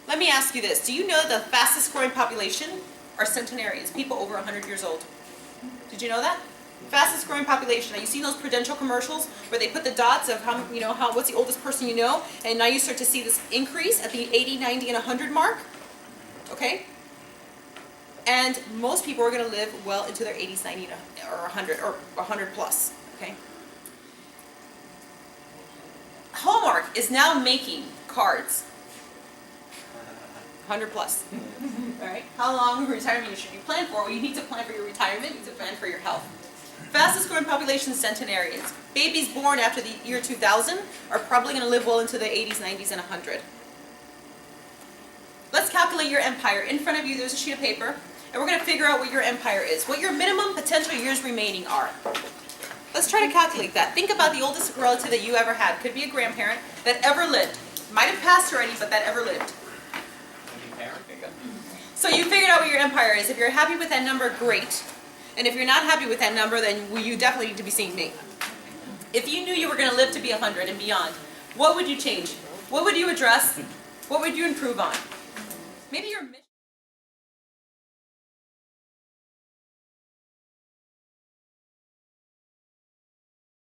Let me ask you this. Do you know the fastest growing population are centenarians, people over 100 years old? Did you know that? Fastest growing population. Now, you've seen those Prudential commercials where they put the dots of what's the oldest person you know, and now you start to see this increase at the 80, 90, and 100 mark. Okay? And most people are going to live well into their 80s, 90, or 100, or 100 plus. Okay? Hallmark is now making cards 100 plus. All right? How long of retirement should you plan for? Well, you need to plan for your retirement. You need to plan for your health. Fastest growing population is centenarians. Babies born after the year 2000 are probably going to live well into the 80s, 90s, and 100. Let's calculate your M-PYR. In front of you, there's a sheet of paper, and we're going to figure out what your M-PYR is, what your minimum potential years remaining are. Let's try to calculate that. Think about the oldest relative that you ever had. Could be a grandparent that ever lived. Might have passed already, but that ever lived. So you figured out what your M-PYR is. If you're happy with that number, great. And if you're not happy with that number, then you definitely need to be seeing me. If you knew you were going to live to be 100 and beyond, what would you change? What would you address? What would you improve on? Maybe your mission.